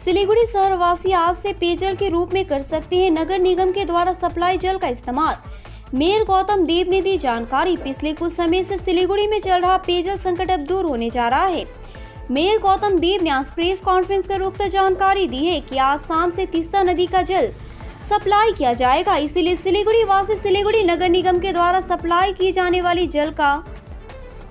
सिलीगुड़ी शहरवासी आज से पेयजल के रूप में कर सकते हैं नगर निगम के द्वारा सप्लाई जल का इस्तेमाल। मेयर गौतम देव ने दी जानकारी। पिछले कुछ समय से सिलीगुड़ी में चल रहा पेयजल संकट अब दूर होने जा रहा है। मेयर गौतम देव ने आज प्रेस कॉन्फ्रेंस कर उक्त जानकारी दी है कि आज शाम से तीस्ता नदी का जल सप्लाई किया जाएगा। इसीलिए सिलीगुड़ी वासी सिलीगुड़ी नगर निगम के द्वारा सप्लाई की जाने वाली जल का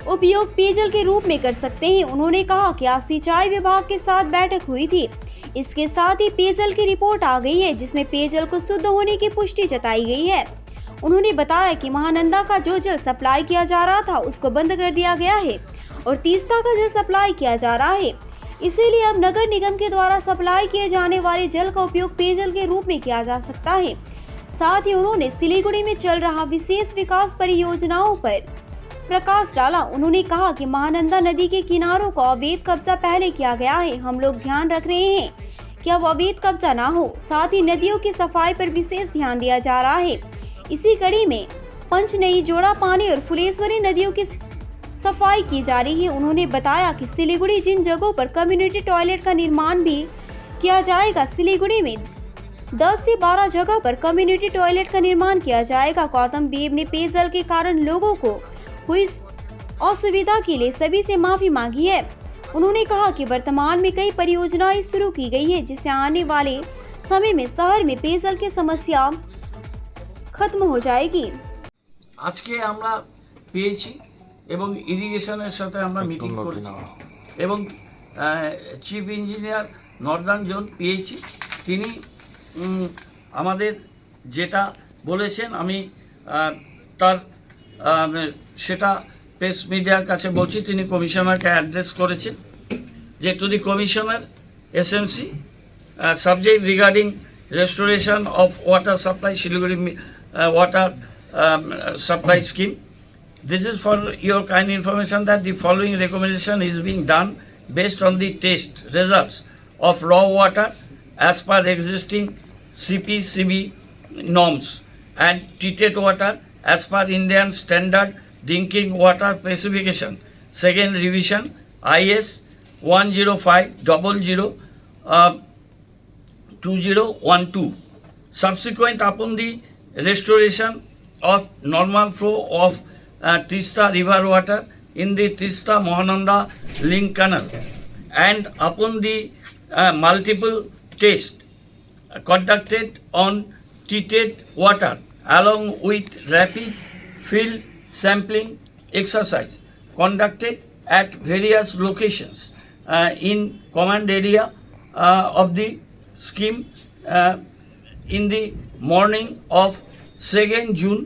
उपयोग पेयजल के रूप में कर सकते हैं। उन्होंने कहा कि आज सिंचाई विभाग के साथ बैठक हुई थी। इसके साथ ही पेयजल की रिपोर्ट आ गई है, जिसमें पेयजल को शुद्ध होने की पुष्टि जताई गई है। उन्होंने बताया कि महानंदा का जो जल सप्लाई किया जा रहा था उसको बंद कर दिया गया है और तीस्ता का जल सप्लाई किया जा रहा है। इसीलिए अब नगर निगम के द्वारा सप्लाई किए जाने वाले जल का उपयोग पेयजल के रूप में किया जा सकता है। साथ ही उन्होंने सिलीगुड़ी में चल रहा विशेष विकास परियोजनाओं पर प्रकाश डाला। उन्होंने कहा कि महानंदा नदी के किनारों का अवैध कब्जा पहले किया गया है। हम लोग ध्यान रख रहे हैं कि अब अवैध कब्जा ना हो। साथ ही नदियों की सफाई पर विशेष ध्यान दिया जा रहा है। इसी कड़ी में पंचनई, जोड़ा पानी और फुलेश्वरी नदियों की सफाई की जा रही है। उन्होंने बताया कि सिलीगुड़ी जिन जगहों पर कम्युनिटी टॉयलेट का निर्माण भी किया जाएगा, सिलीगुड़ी में 10 से 12 जगह पर कम्युनिटी टॉयलेट का निर्माण किया जाएगा। गौतम देव ने पेयजल के कारण लोगों को हुई असुविधा के लिए सभी से माफी मांगी है। उन्होंने कहा कि वर्तमान में कई परियोजनाएं शुरू की गई है, जिससे आने वाले समय में शहर में पेयजल की समस्या खत्म हो जाएगी। आज के আমরা পেয়েছি এবং ইরিগেশনের সাথে আমরা মিটিং করেছি এবং চিফ ইঞ্জিনিয়ার নর্দার্ন জোন পেয়েছি। তিনি আমাদের যেটা বলেছেন আমি তার সেটা প্রেস মিডিয়ার কাছে বলছি। তিনি কমিশনারকে অ্যাড্রেস করেছেন যে to the commissioner SMC subject regarding restoration of water supply Siliguri water supply scheme. This is for your kind information that the following recommendation is being done based on the test results of raw water as per existing CPCB norms and treated water as per Indian standard drinking water specification, second revision IS 10500 2012. Subsequent upon the restoration of normal flow of Tista river water in the Tista Mahananda link canal and upon the multiple tests conducted on treated water along with rapid field sampling exercise conducted at various locations in command area of the scheme in the morning of 2nd June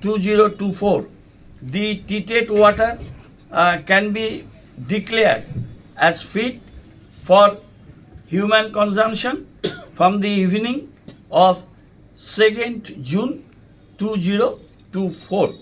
2024. The treated water can be declared as fit for human consumption from the evening of 2nd June 2024.